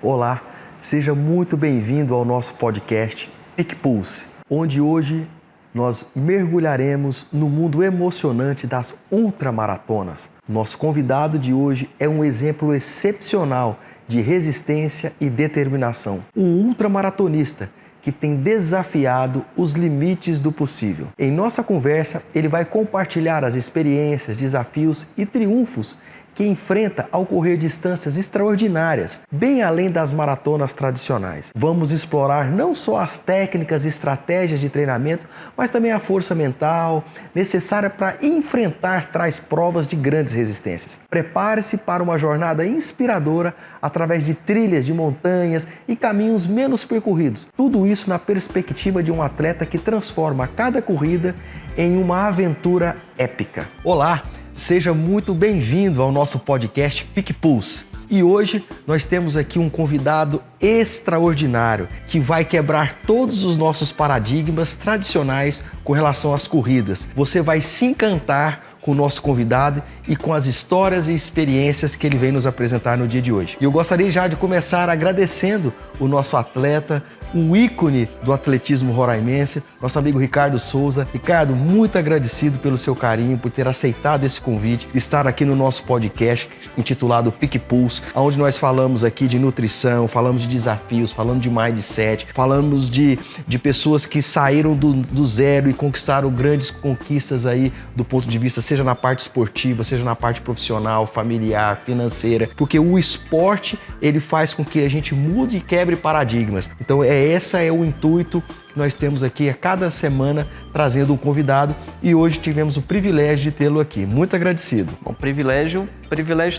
Olá, seja muito bem-vindo ao nosso podcast PicPulse, onde hoje nós mergulharemos no mundo emocionante das ultramaratonas. Nosso convidado de hoje é um exemplo excepcional de resistência e determinação. Um ultramaratonista que tem desafiado os limites do possível. Em nossa conversa, ele vai compartilhar as experiências, desafios e triunfos que enfrenta ao correr distâncias extraordinárias, bem além das maratonas tradicionais. Vamos explorar não só as técnicas e estratégias de treinamento, mas também a força mental necessária para enfrentar tais provas de grandes resistências. Prepare-se para uma jornada inspiradora através de trilhas de montanhas e caminhos menos percorridos. Tudo isso na perspectiva de um atleta que transforma cada corrida em uma aventura épica. Olá! Seja muito bem-vindo ao nosso podcast PicPulse. E hoje nós temos aqui um convidado extraordinário que vai quebrar todos os nossos paradigmas tradicionais com relação às corridas. Você vai se encantar com o nosso convidado e com as histórias e experiências que ele vem nos apresentar no dia de hoje. E eu gostaria já de começar agradecendo o nosso atleta, um ícone do atletismo roraimense, nosso amigo Ricardo Souza. Ricardo, muito agradecido pelo seu carinho, por ter aceitado esse convite, de estar aqui no nosso podcast intitulado PicPulse, onde nós falamos aqui de nutrição, falamos de desafios, falamos de mindset, falamos de pessoas que saíram do zero e conquistaram grandes conquistas aí do ponto de vista, seja na parte esportiva, seja na parte profissional, familiar, financeira, porque o esporte, ele faz com que a gente mude e quebre paradigmas. Então esse é o intuito que nós temos aqui a cada semana, trazendo um convidado, e hoje tivemos o privilégio de tê-lo aqui. Muito agradecido. Bom, privilégio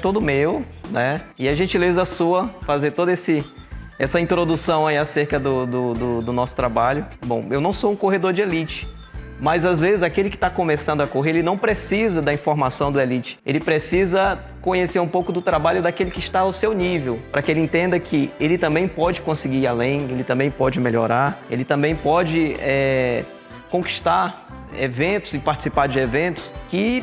todo meu, né? E a gentileza sua fazer toda essa introdução aí acerca do nosso trabalho. Bom, eu não sou um corredor de elite, mas às vezes aquele que está começando a correr, ele não precisa da informação do elite. Ele precisa conhecer um pouco do trabalho daquele que está ao seu nível, para que ele entenda que ele também pode conseguir ir além, ele também pode melhorar, ele também pode conquistar eventos e participar de eventos que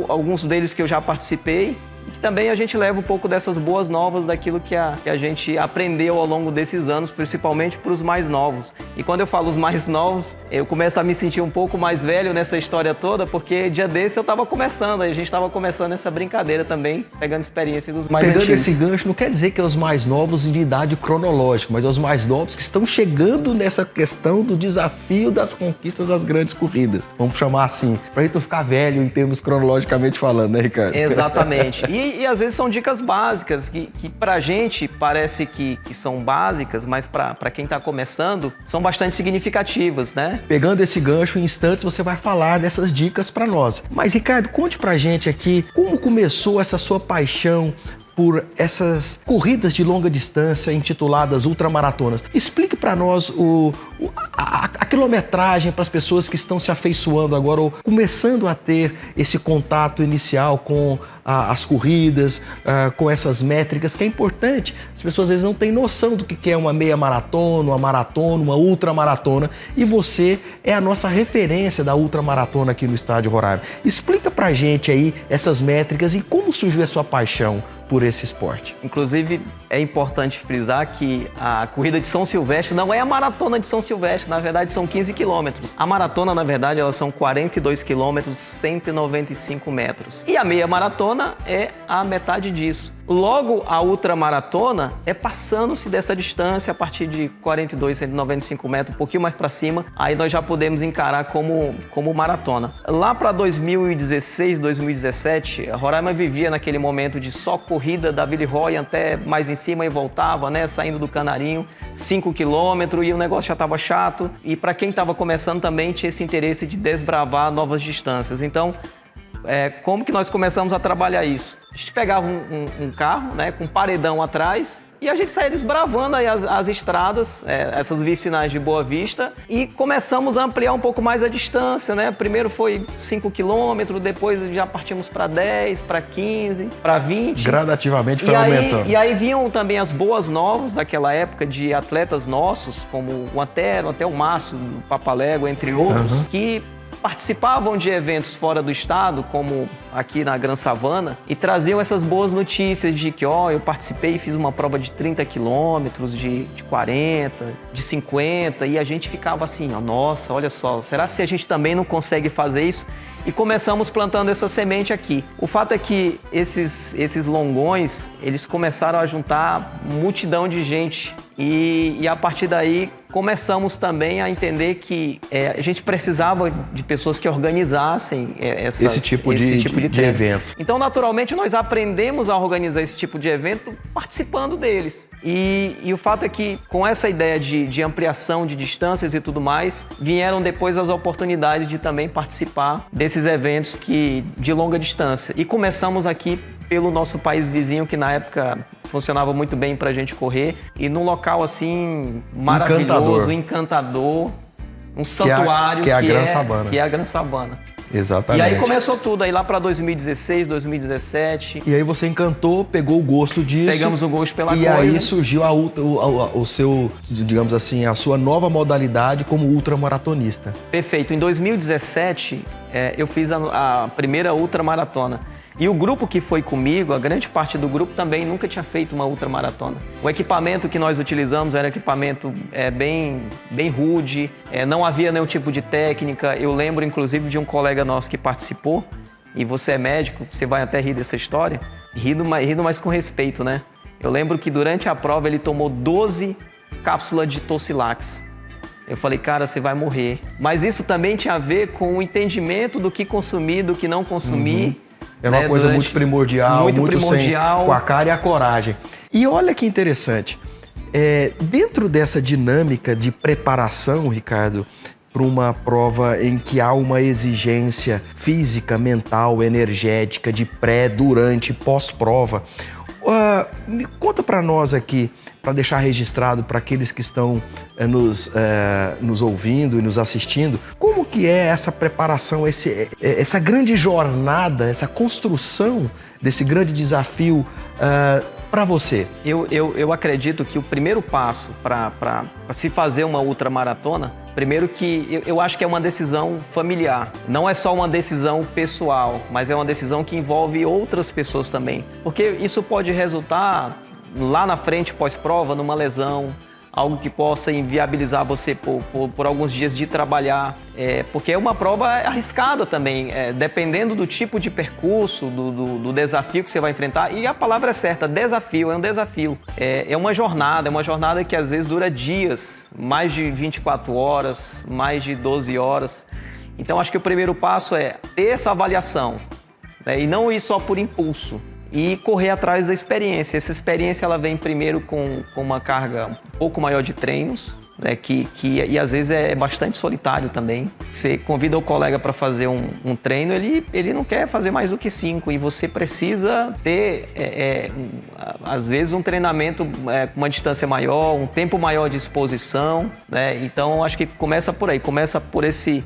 alguns deles que eu já participei, e que também a gente leva um pouco dessas boas novas daquilo que a gente aprendeu ao longo desses anos, principalmente para os mais novos. E quando eu falo os mais novos, eu começo a me sentir um pouco mais velho nessa história toda, porque dia desse eu estava começando, a gente estava começando essa brincadeira também, pegando experiência dos mais antigos. Pegando esse gancho, não quer dizer que é os mais novos de idade cronológica, mas é os mais novos que estão chegando nessa questão do desafio das conquistas das grandes corridas. Vamos chamar assim, para a gente não ficar velho em termos cronologicamente falando, né, Ricardo? Exatamente. E às vezes são dicas básicas que pra gente parece que são básicas, mas pra quem tá começando são bastante significativas, né? Pegando esse gancho, em instantes você vai falar dessas dicas pra nós. Mas, Ricardo, conte pra gente aqui como começou essa sua paixão por essas corridas de longa distância intituladas ultramaratonas. Explique para nós a quilometragem para as pessoas que estão se afeiçoando agora ou começando a ter esse contato inicial com as corridas, com essas métricas, que é importante. As pessoas às vezes não têm noção do que é uma meia maratona, uma ultramaratona, e você é a nossa referência da ultramaratona aqui no Estádio Roraima. Explica pra gente aí essas métricas e como surgiu a sua paixão por esse esporte. Inclusive, é importante frisar que a corrida de São Silvestre não é a maratona de São Silvestre, na verdade são 15 quilômetros. A maratona, na verdade, elas são 42 quilômetros, 195 metros. E a meia maratona é a metade disso. Logo, a ultramaratona é passando-se dessa distância a partir de 42, 195 metros, um pouquinho mais para cima, aí nós já podemos encarar como maratona. Lá para 2016, 2017, a Roraima vivia naquele momento de só corrida da Billy Roy até mais em cima e voltava, né, saindo do Canarinho, 5 quilômetros, e o negócio já estava chato. E para quem estava começando também tinha esse interesse de desbravar novas distâncias. Então, como que nós começamos a trabalhar isso? A gente pegava um carro, né, com paredão atrás, e a gente saía desbravando aí as estradas, essas vicinais de Boa Vista, e começamos a ampliar um pouco mais a distância, né? Primeiro foi 5 quilômetros, depois já partimos para 10, para 15, para 20. Gradativamente foi aumentando. E aí vinham também as boas novas daquela época de atletas nossos, como o Antero, até o Márcio, o Papalégua, entre outros, que participavam de eventos fora do estado, como aqui na Gran Savana, e traziam essas boas notícias de que, eu participei e fiz uma prova de 30 quilômetros, de 40, de 50, e a gente ficava assim, nossa, olha só, será que a gente também não consegue fazer isso? E começamos plantando essa semente aqui. O fato é que esses longões, eles começaram a juntar multidão de gente e a partir daí começamos também a entender que a gente precisava de pessoas que organizassem esse tipo de evento. Então, naturalmente, nós aprendemos a organizar esse tipo de evento participando deles. E o fato é que, com essa ideia de ampliação de distâncias e tudo mais, vieram depois as oportunidades de também participar desses eventos de longa distância. E começamos aqui pelo nosso país vizinho, que na época funcionava muito bem para a gente correr, e num local assim maravilhoso, encantador, um santuário que é a Gran Savana. Que é a Gran Savana. Exatamente. E aí começou tudo, aí lá para 2016, 2017. E aí você encantou, pegou o gosto disso. Pegamos o gosto pela coisa. E aí surgiu o seu, digamos assim, a sua nova modalidade como ultramaratonista. Perfeito. Em 2017, eu fiz a primeira ultramaratona. E o grupo que foi comigo, a grande parte do grupo também nunca tinha feito uma ultramaratona. O equipamento que nós utilizamos era equipamento bem rude, não havia nenhum tipo de técnica. Eu lembro, inclusive, de um colega nosso que participou, e você é médico, você vai até rir dessa história, rindo mais com respeito, né? Eu lembro que durante a prova ele tomou 12 cápsulas de Tocilax. Eu falei, cara, você vai morrer. Mas isso também tinha a ver com o entendimento do que consumir, do que não consumir. É uma coisa muito primordial, muito com a cara e a coragem. E olha que interessante, dentro dessa dinâmica de preparação, Ricardo, para uma prova em que há uma exigência física, mental, energética, de pré, durante e pós-prova, me conta para nós aqui, para deixar registrado para aqueles que estão nos ouvindo e nos assistindo, como que é essa preparação, essa grande jornada, essa construção desse grande desafio para você? Eu acredito que o primeiro passo para se fazer uma ultramaratona, primeiro que eu acho que é uma decisão familiar. Não é só uma decisão pessoal, mas é uma decisão que envolve outras pessoas também. Porque isso pode resultar lá na frente, pós-prova, numa lesão, algo que possa inviabilizar você por alguns dias de trabalhar, porque é uma prova arriscada também, dependendo do tipo de percurso, do desafio que você vai enfrentar. E a palavra é certa, desafio, é um desafio. É uma jornada que às vezes dura dias, mais de 24 horas, mais de 12 horas. Então acho que o primeiro passo é ter essa avaliação, né, e não ir só por impulso. E correr atrás da experiência. Essa experiência ela vem primeiro com uma carga um pouco maior de treinos, né, e às vezes é bastante solitário também. Você convida o colega para fazer um treino, ele não quer fazer mais do que 5 e você precisa ter, às vezes, um treinamento com uma distância maior, um tempo maior de exposição, né? Então, acho que começa por aí, começa por esse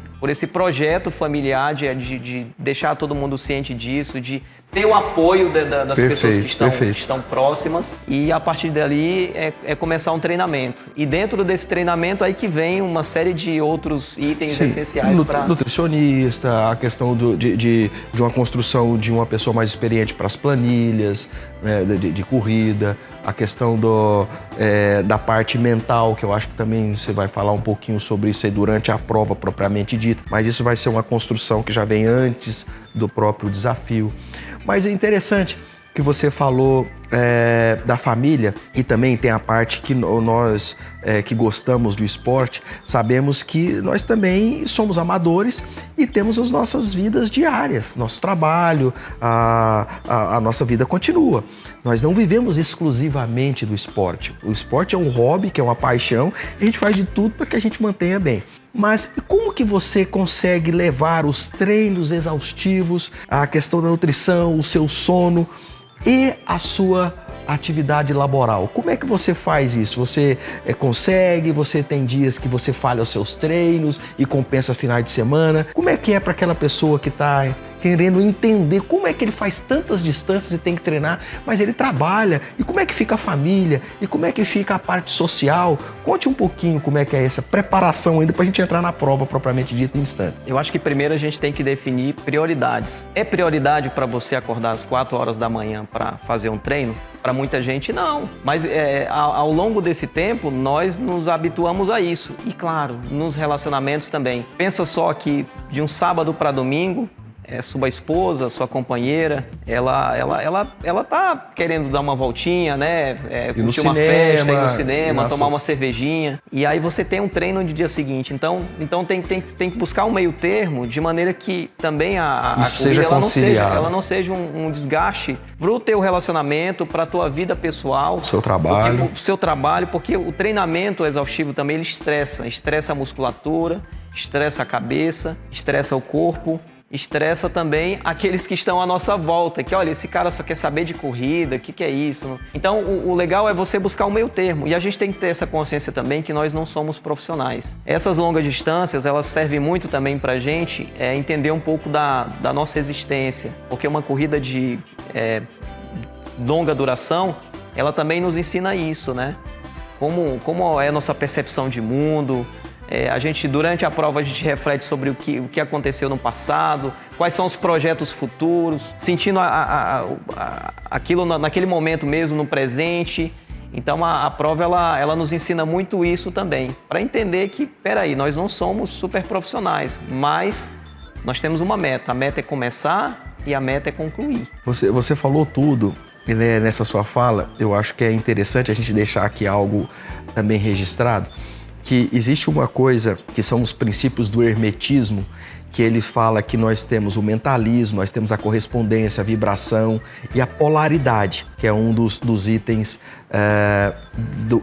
projeto familiar de deixar todo mundo ciente disso, de ter o apoio das pessoas que estão próximas e a partir dali é começar um treinamento. E dentro desse treinamento aí que vem uma série de outros itens essenciais para... Nutricionista, a questão de uma construção de uma pessoa mais experiente para as planilhas, né, de corrida, a questão da parte mental, que eu acho que também você vai falar um pouquinho sobre isso aí durante a prova propriamente dita, mas isso vai ser uma construção que já vem antes do próprio desafio. Mas é interessante que você falou da família e também tem a parte que nós que gostamos do esporte, sabemos que nós também somos amadores e temos as nossas vidas diárias, nosso trabalho, a nossa vida continua. Nós não vivemos exclusivamente do esporte. O esporte é um hobby, que é uma paixão, e a gente faz de tudo para que a gente mantenha bem. Mas como que você consegue levar os treinos exaustivos, a questão da nutrição, o seu sono e a sua atividade laboral? Como é que você faz isso? Você consegue? Você tem dias que você falha os seus treinos e compensa finais de semana? Como é que é para aquela pessoa que está querendo entender como é que ele faz tantas distâncias e tem que treinar, mas ele trabalha. E como é que fica a família? E como é que fica a parte social? Conte um pouquinho como é que é essa preparação ainda para a gente entrar na prova propriamente dita em instantes. Eu acho que primeiro a gente tem que definir prioridades. É prioridade para você acordar às 4 horas da manhã para fazer um treino? Para muita gente, não. Mas ao longo desse tempo, nós nos habituamos a isso. E claro, nos relacionamentos também. Pensa só que de um sábado para domingo, sua esposa, sua companheira, ela tá querendo dar uma voltinha, né? Curtir uma festa, ir no cinema, tomar uma cervejinha. E aí você tem um treino no dia seguinte. Então tem que buscar um meio termo de maneira que também a corrida ela não seja um desgaste pro teu relacionamento, pra tua vida pessoal. Seu trabalho. Seu trabalho, porque o treinamento exaustivo também ele estressa a musculatura, estressa a cabeça, estressa o corpo. Estressa também aqueles que estão à nossa volta, que olha, esse cara só quer saber de corrida, o que é isso? Então, o legal é você buscar o meio termo. E a gente tem que ter essa consciência também que nós não somos profissionais. Essas longas distâncias, elas servem muito também pra gente entender um pouco da nossa existência. Porque uma corrida de longa duração, ela também nos ensina isso, né? Como é a nossa percepção de mundo. Durante a prova, a gente reflete sobre o que aconteceu no passado, quais são os projetos futuros, sentindo aquilo naquele momento mesmo, no presente. Então, a prova, ela nos ensina muito isso também, para entender que, peraí, nós não somos super profissionais, mas nós temos uma meta. A meta é começar e a meta é concluir. Você falou tudo. Nessa sua fala, eu acho que é interessante a gente deixar aqui algo também registrado, que existe uma coisa que são os princípios do hermetismo, que ele fala que nós temos o mentalismo, nós temos a correspondência, a vibração e a polaridade, que é um dos itens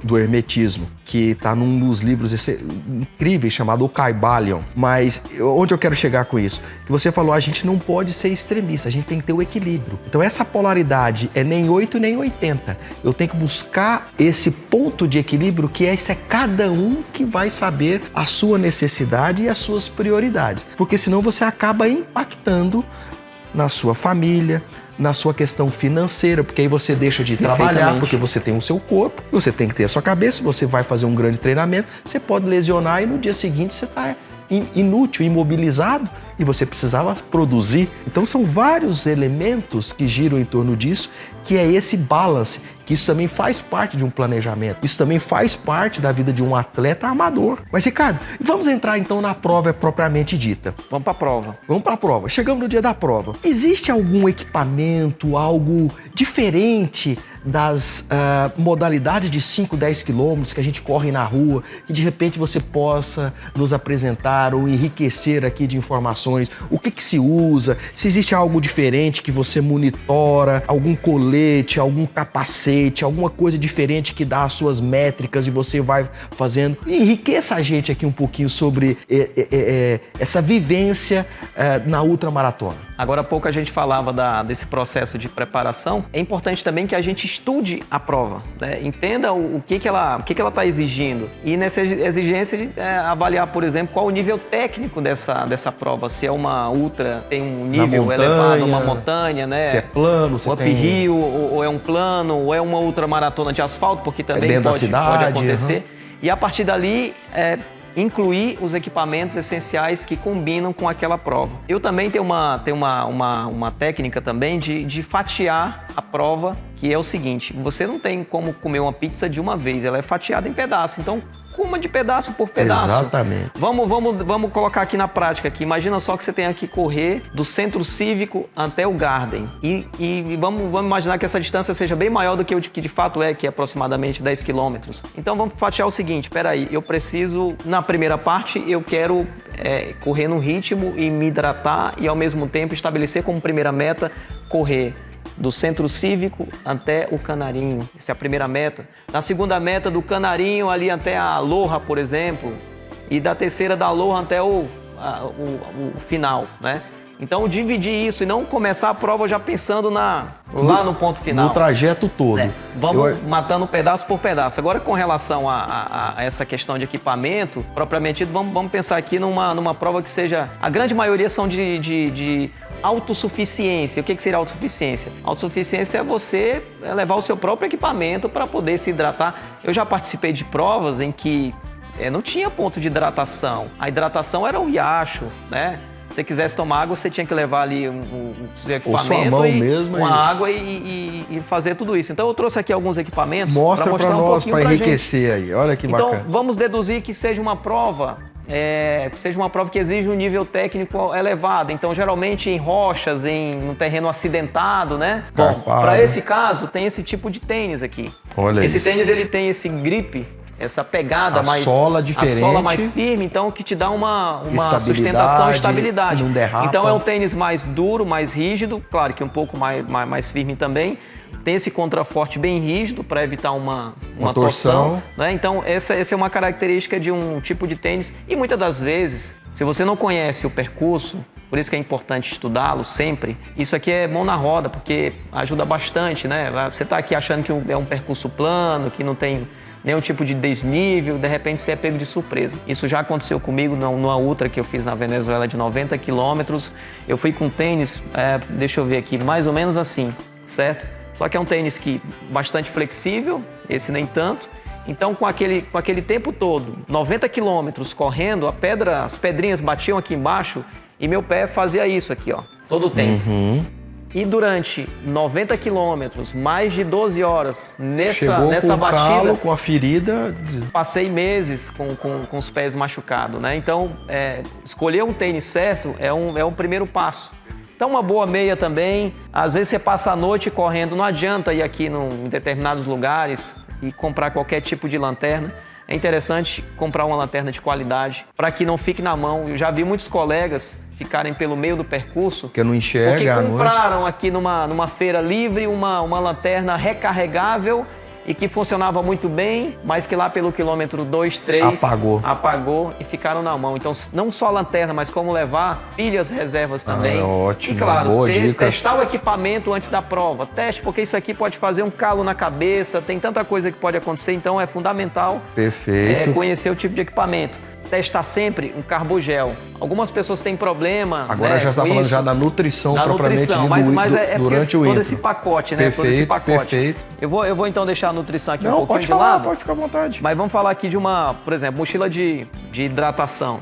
do hermetismo, que está num dos livros incríveis chamado O Kybalion. Mas onde eu quero chegar com isso? Que você falou, a gente não pode ser extremista, a gente tem que ter o equilíbrio. Então essa polaridade é nem 8 nem 80. Eu tenho que buscar esse ponto de equilíbrio que é cada um que vai saber a sua necessidade e as suas prioridades. Porque senão você acaba impactando na sua família, na sua questão financeira, porque aí você deixa de trabalhar, porque você tem o seu corpo, você tem que ter a sua cabeça, você vai fazer um grande treinamento, você pode lesionar e no dia seguinte você está inútil, imobilizado e você precisava produzir. Então são vários elementos que giram em torno disso, que é esse balance, que isso também faz parte de um planejamento, isso também faz parte da vida de um atleta amador. Mas Ricardo, vamos entrar então na prova propriamente dita. Vamos para a prova. Vamos para a prova. Chegamos no dia da prova. Existe algum equipamento, algo diferente das modalidades de 5, 10 quilômetros que a gente corre na rua, que de repente você possa nos apresentar ou enriquecer aqui de informações? O que se usa? Se existe algo diferente que você monitora, algum colete, algum capacete, alguma coisa diferente que dá as suas métricas e você vai fazendo? Enriqueça a gente aqui um pouquinho sobre essa vivência na ultramaratona. Agora há pouco a gente falava desse processo de preparação. É importante também que a gente estude a prova, né? Entenda o que ela está exigindo. E nessa exigência, avaliar, por exemplo, qual o nível técnico dessa prova. Se é uma ultra, tem um nível elevado, uma montanha, né? Se é plano, se tem uphill, ou é um plano, ou é uma ultramaratona de asfalto, porque também pode acontecer. Uhum. E a partir dali, incluir os equipamentos essenciais que combinam com aquela prova. Eu também tenho uma técnica também de fatiar a prova, que é o seguinte: você não tem como comer uma pizza de uma vez, ela é fatiada em pedaços. Então, coma de pedaço por pedaço. Exatamente. Vamos colocar aqui na prática. Aqui. Imagina só que você tem que correr do Centro Cívico até o Garden. E vamos imaginar que essa distância seja bem maior do que o que de fato que é aproximadamente 10 quilômetros. Então vamos fatiar o seguinte: peraí, eu preciso, na primeira parte, eu quero correr no ritmo e me hidratar e ao mesmo tempo estabelecer como primeira meta correr do Centro Cívico até o Canarinho. Essa é a primeira meta. Na segunda meta, do Canarinho ali até a Aloha, por exemplo. E da terceira, da Aloha até o final, né? Então, dividir isso e não começar a prova já pensando lá no ponto final. No trajeto todo. Vamos matando pedaço por pedaço. Agora, com relação a essa questão de equipamento, propriamente dito, vamos pensar aqui numa prova que seja... A grande maioria são de autossuficiência. O que seria autossuficiência? Autossuficiência é você levar o seu próprio equipamento para poder se hidratar. Eu já participei de provas em que não tinha ponto de hidratação. A hidratação era um riacho, né? Se você quisesse tomar água, você tinha que levar ali o seu equipamento, uma água e fazer tudo isso. Então eu trouxe aqui alguns equipamentos para mostrar para nós, para enriquecer aí. Olha que bacana. Então vamos deduzir que seja uma prova que exige um nível técnico elevado. Então, geralmente em rochas, em um terreno acidentado, né? Bom, para esse caso, tem esse tipo de tênis aqui. Olha esse tênis, ele tem esse grip, essa pegada mais... sola diferente. A sola mais firme, então, que te dá uma sustentação e estabilidade. Não derrapa. Então, é um tênis mais duro, mais rígido, claro que um pouco mais firme também. Tem esse contraforte bem rígido para evitar uma torção, né? Então, essa é uma característica de um tipo de tênis. E muitas das vezes, se você não conhece o percurso, por isso que é importante estudá-lo sempre, isso aqui é mão na roda, porque ajuda bastante, né? Você está aqui achando que é um percurso plano, que não tem nenhum tipo de desnível, de repente você é pego de surpresa. Isso já aconteceu comigo numa ultra que eu fiz na Venezuela de 90 quilômetros. Eu fui com tênis, deixa eu ver aqui, mais ou menos assim, certo? Só que é um tênis bastante flexível, esse nem tanto. Então, com aquele tempo todo, 90 quilômetros correndo, as pedrinhas batiam aqui embaixo e meu pé fazia isso aqui, ó, todo o tempo. Uhum. E durante 90 quilômetros, mais de 12 horas nessa batida... Calo, com a ferida... Passei meses com os pés machucados, né? Então, escolher um tênis certo é um primeiro passo. Então, uma boa meia também. Às vezes você passa a noite correndo, não adianta ir aqui em determinados lugares e comprar qualquer tipo de lanterna. É interessante comprar uma lanterna de qualidade para que não fique na mão. Eu já vi muitos colegas ficarem pelo meio do percurso que não enxerga, porque compraram aqui numa feira livre uma lanterna recarregável e que funcionava muito bem, mas que lá pelo quilômetro 2, 3 apagou e ficaram na mão. Então, não só a lanterna, mas como levar pilhas reservas também. Ótimo, e claro, boa dica. Testar o equipamento antes da prova. Teste, porque isso aqui pode fazer um calo na cabeça, tem tanta coisa que pode acontecer, então é fundamental conhecer o tipo de equipamento. Testar sempre um carbogel. Algumas pessoas têm problema. Agora já está falando já da nutrição propriamente dita durante o todo esse pacote, né? Todo esse pacote. Perfeito. Eu vou então deixar a nutrição aqui um pouquinho de lado. Pode ficar à vontade. Mas vamos falar aqui de por exemplo, mochila de hidratação.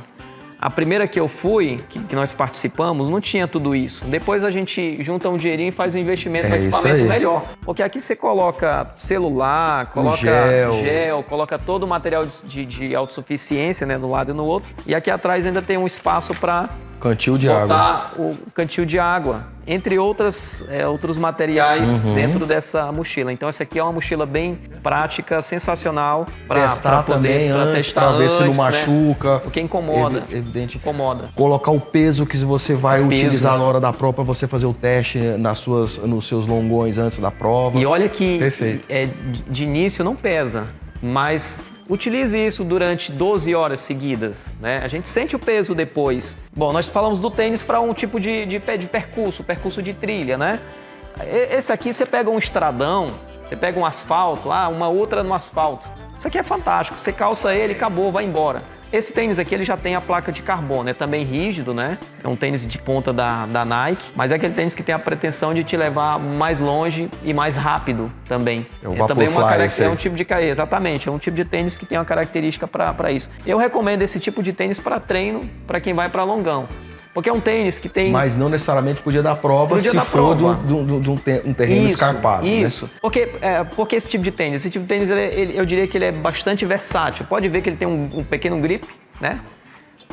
A primeira que eu fui, que nós participamos, não tinha tudo isso. Depois a gente junta um dinheirinho e faz um investimento no equipamento melhor. Porque aqui você coloca celular, coloca gel, coloca todo o material de autossuficiência, né, no lado e no outro. E aqui atrás ainda tem um espaço para cantil de água. O cantil de água, entre outros materiais dentro dessa mochila. Então essa aqui é uma mochila bem prática, sensacional para testar para ver se não machuca. Porque incomoda. Evidente. Incomoda. Colocar o peso que você vai utilizar na hora da prova para você fazer o teste nos seus longões antes da prova. E olha que de início não pesa, mas utilize isso durante 12 horas seguidas, né? A gente sente o peso depois. Bom, nós falamos do tênis para um tipo de percurso de trilha, né? Esse aqui você pega um estradão, você pega um asfalto, uma outra no asfalto. Isso aqui é fantástico, você calça ele, acabou, vai embora. Esse tênis aqui ele já tem a placa de carbono, é também rígido, né? É um tênis de ponta da Nike, mas é aquele tênis que tem a pretensão de te levar mais longe e mais rápido também. É um tipo de exatamente, é um tipo de tênis que tem uma característica para isso. Eu recomendo esse tipo de tênis para treino, para quem vai para longão. Porque é um tênis que tem... Mas não necessariamente pro dia da prova, se for de um terreno escarpado. Isso. Né? Porque esse tipo de tênis? Esse tipo de tênis, eu diria que ele é bastante versátil. Pode ver que ele tem um pequeno grip, né?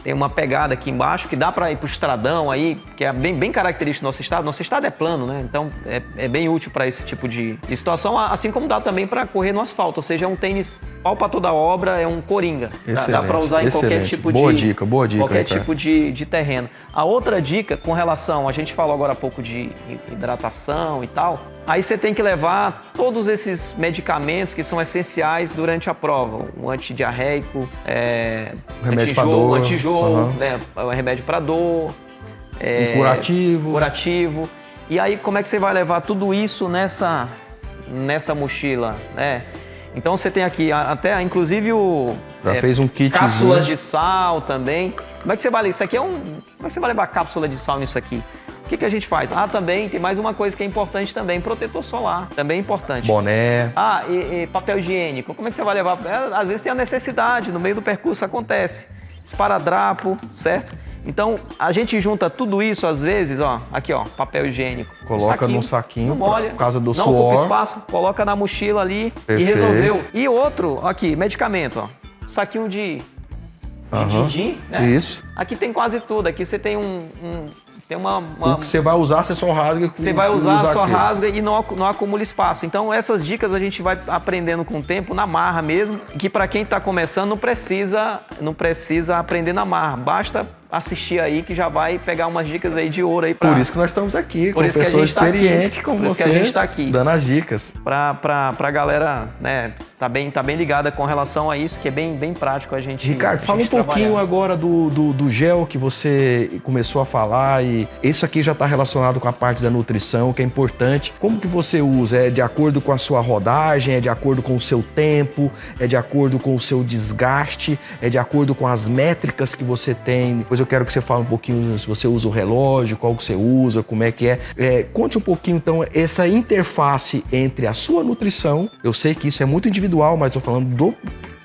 Tem uma pegada aqui embaixo que dá para ir pro estradão aí, que é bem característico do nosso estado. Nosso estado é plano, né? Então é bem útil para esse tipo de situação, assim como dá também para correr no asfalto. Ou seja, é um tênis pau para toda obra, é um coringa. Dá para usar em qualquer tipo boa dica, qualquer tipo de terreno. A outra dica com relação, a gente falou agora há pouco de hidratação e tal, aí você tem que levar todos esses medicamentos que são essenciais durante a prova. O antidiarreico, remédio para dor, antijoo, né, o remédio para dor, Um curativo. Curativo. E aí, como é que você vai levar tudo isso nessa mochila, né? Então você tem aqui até, inclusive, fez um kitzinho. Cápsulas de sal também. Como é que você vai ler? Isso aqui como é que você vai levar cápsula de sal nisso aqui? O que a gente faz? Também tem mais uma coisa que é importante também, protetor solar, também é importante. Boné. E papel higiênico, como é que você vai levar? Às vezes tem a necessidade, no meio do percurso acontece. Esparadrapo, certo? Então, a gente junta tudo isso, às vezes, aqui, papel higiênico. Coloca num saquinho, molha, por causa do suor. Não ocupa espaço, coloca na mochila ali. Perfeito. E resolveu. E outro, aqui, medicamento, saquinho de din-din, né? Isso. Aqui tem quase tudo, aqui você tem tem uma... O que você vai usar, você só rasga. Você vai usar, só rasga e não acumula espaço. Então, essas dicas a gente vai aprendendo com o tempo, na marra mesmo, que para quem está começando não precisa aprender na marra, basta assistir aí que já vai pegar umas dicas aí de ouro aí pra... Por isso que nós estamos aqui, com pessoa experiente como você, que a gente tá aqui, dando as dicas. Pra galera, né, tá bem ligada com relação a isso, que é bem prático a gente Ricardo, fala um pouquinho agora do gel que você começou a falar, e isso aqui já está relacionado com a parte da nutrição, que é importante. Como que você usa? É de acordo com a sua rodagem? É de acordo com o seu tempo? É de acordo com o seu desgaste? É de acordo com as métricas que você tem? Eu quero que você fale um pouquinho se você usa o relógio, qual que você usa, como é que é. Conte um pouquinho, então, essa interface entre a sua nutrição, eu sei que isso é muito individual, mas estou falando do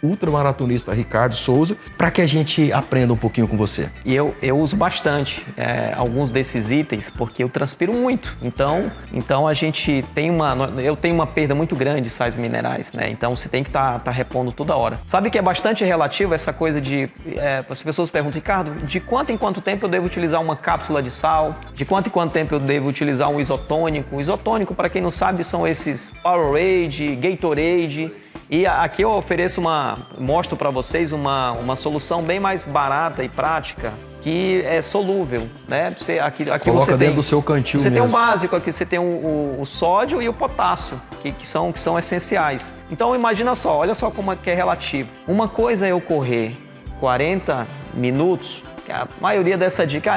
ultramaratonista Ricardo Souza, para que a gente aprenda um pouquinho com você. E eu uso bastante alguns desses itens, porque eu transpiro muito. Então a gente tem eu tenho uma perda muito grande de sais minerais, né? Então você tem que tá repondo toda hora. Sabe que é bastante relativo essa coisa de... as pessoas perguntam, Ricardo, de quanto em quanto tempo eu devo utilizar uma cápsula de sal? De quanto em quanto tempo eu devo utilizar um isotônico? O isotônico, para quem não sabe, são esses Powerade, Gatorade. E aqui eu mostro para vocês uma solução bem mais barata e prática, que é solúvel, né? Aqui coloca você dentro tem, do seu cantil você mesmo. tem um básico aqui, você tem o sódio e o potássio, que são essenciais. Então imagina só, olha só como é que é relativo. Uma coisa é eu correr 40 minutos, que a maioria dessa dica,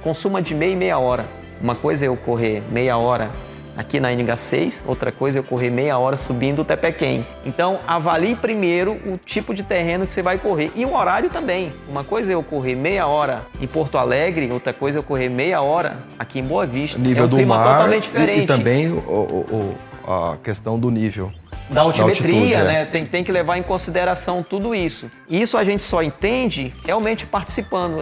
consuma de meia hora. Uma coisa é eu correr meia hora aqui na NH6, outra coisa é eu correr meia hora subindo o Tepequém. Então, avalie primeiro o tipo de terreno que você vai correr e o horário também. Uma coisa é eu correr meia hora em Porto Alegre, outra coisa é eu correr meia hora aqui em Boa Vista. Nível um do clima mar totalmente diferente. E também a questão do nível. Da altimetria, altitude, né? Tem que levar em consideração tudo isso. E isso a gente só entende realmente participando,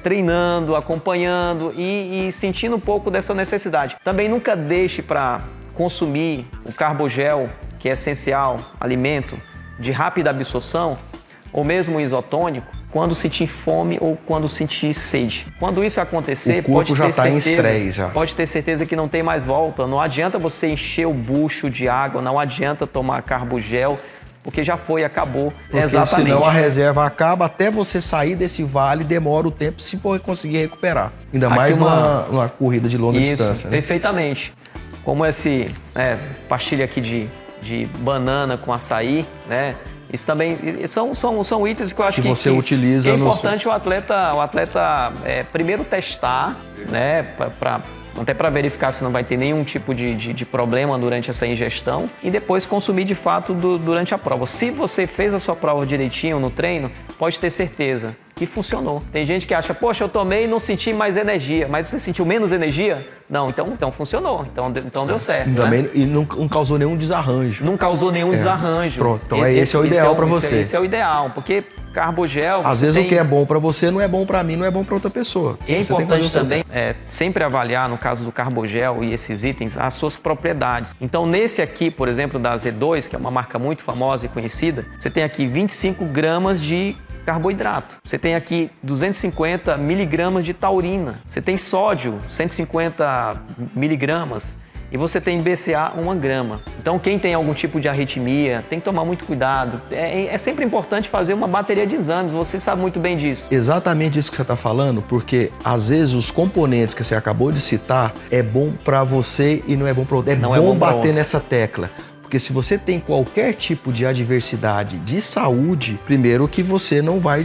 treinando, acompanhando e sentindo um pouco dessa necessidade. Também nunca deixe para consumir o carbogel, que é essencial, alimento de rápida absorção, ou mesmo o isotônico, quando sentir fome ou quando sentir sede. Quando isso acontecer, o corpo já está em estresse já. Pode ter certeza que não tem mais volta. Não adianta você encher o bucho de água, não adianta tomar carbogel, porque já foi, acabou. Porque exatamente. Senão a reserva acaba, até você sair desse vale, demora o tempo se for conseguir recuperar. Ainda mais numa corrida de longa distância. Né? Perfeitamente. Como pastilha aqui de banana com açaí, né? Isso também são itens que eu acho que você utiliza. Que é importante o atleta primeiro testar, né, até para verificar se não vai ter nenhum tipo de problema durante essa ingestão e depois consumir de fato durante a prova. Se você fez a sua prova direitinho no treino, pode ter certeza que funcionou. Tem gente que acha, poxa, eu tomei e não senti mais energia, mas você sentiu menos energia? Não, então funcionou, então deu certo. Também, né? E não causou nenhum desarranjo. Não causou nenhum desarranjo. Pronto, então esse é o ideal para você. Esse é o ideal, porque carbogel... Às vezes o que é bom para você não é bom para mim, não é bom para outra pessoa. E é importante também sempre avaliar, no caso do carbogel e esses itens, as suas propriedades. Então, nesse aqui, por exemplo, da Z2, que é uma marca muito famosa e conhecida, você tem aqui 25 gramas de carboidrato. Você tem aqui 250 miligramas de taurina. Você tem sódio, 150 miligramas. E você tem BCA 1 grama. Então, quem tem algum tipo de arritmia, tem que tomar muito cuidado. É sempre importante fazer uma bateria de exames, você sabe muito bem disso. Exatamente isso que você está falando, porque às vezes os componentes que você acabou de citar é bom para você e não é bom para outro. É bom bater nessa tecla. Porque se você tem qualquer tipo de adversidade de saúde, primeiro que você não vai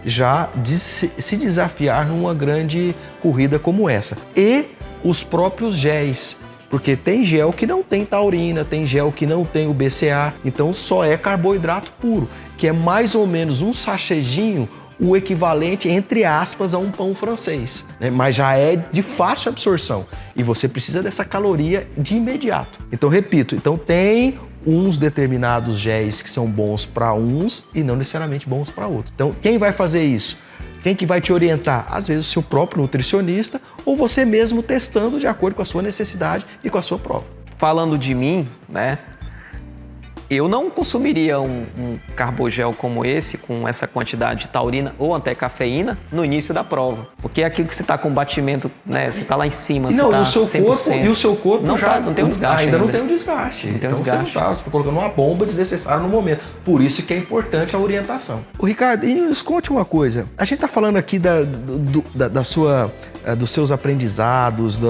já se desafiar numa grande corrida como essa. E os próprios géis, porque tem gel que não tem taurina, tem gel que não tem o BCA, então só é carboidrato puro, que é mais ou menos um sachêzinho, o equivalente, entre aspas, a um pão francês, né? Mas já é de fácil absorção e você precisa dessa caloria de imediato. Então, repito, tem uns determinados géis que são bons para uns e não necessariamente bons para outros. Então, quem vai fazer isso? Quem que vai te orientar? Às vezes o seu próprio nutricionista ou você mesmo testando de acordo com a sua necessidade e com a sua prova. Falando de mim, né? Eu não consumiria um carbogel como esse, com essa quantidade de taurina ou até cafeína, no início da prova. Porque é aquilo que você está com batimento, né? Você está lá em cima, não, você está 100%. E o seu corpo não já não tem um desgaste ainda não tem um desgaste. Não tem então desgaste. você está colocando uma bomba desnecessária no momento. Por isso que é importante a orientação. O Ricardo, e nos conte uma coisa. A gente está falando aqui dos seus aprendizados,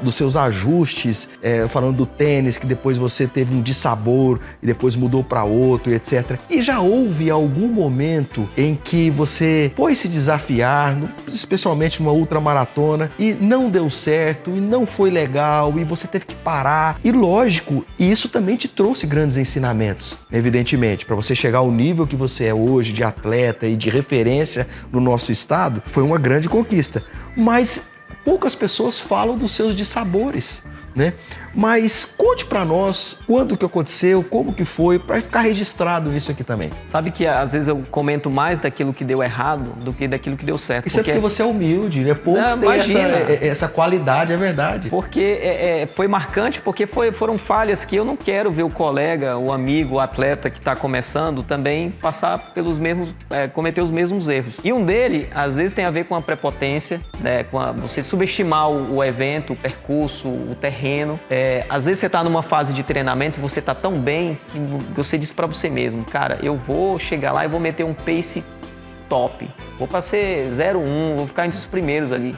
dos seus ajustes, falando do tênis, que depois você teve um dissabor e depois mudou para outro, etc. E já houve algum momento em que você foi se desafiar, especialmente numa ultramaratona, e não deu certo, e não foi legal, e você teve que parar? E lógico, isso também te trouxe grandes ensinamentos, evidentemente. Para você chegar ao nível que você é hoje, de atleta e de referência no nosso estado, foi uma grande conquista. Mas poucas pessoas falam dos seus dissabores, né? Mas conte para nós quando que aconteceu, como que foi, para ficar registrado isso aqui também. Sabe que às vezes eu comento mais daquilo que deu errado do que daquilo que deu certo. Isso é porque você é humilde, né? Poucos têm essa qualidade, é verdade. Porque foi marcante, porque foram falhas que eu não quero ver o colega, o amigo, o atleta que está começando também passar pelos mesmos, cometer os mesmos erros. E um dele, às vezes, tem a ver com a prepotência, né? Com você subestimar o evento, o percurso, o terreno. Às vezes você está numa fase de treinamento e você está tão bem que você diz para você mesmo, cara, eu vou chegar lá e vou meter um pace top. Vou para ser 0,1, vou ficar entre os primeiros ali.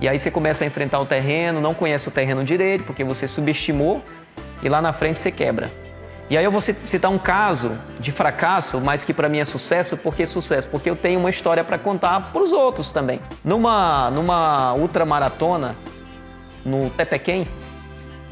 E aí você começa a enfrentar o terreno, não conhece o terreno direito, porque você subestimou e lá na frente você quebra. E aí eu vou citar um caso de fracasso, mas que para mim é sucesso. Por que sucesso? Porque eu tenho uma história para contar para os outros também. Numa ultramaratona, no Tepequém,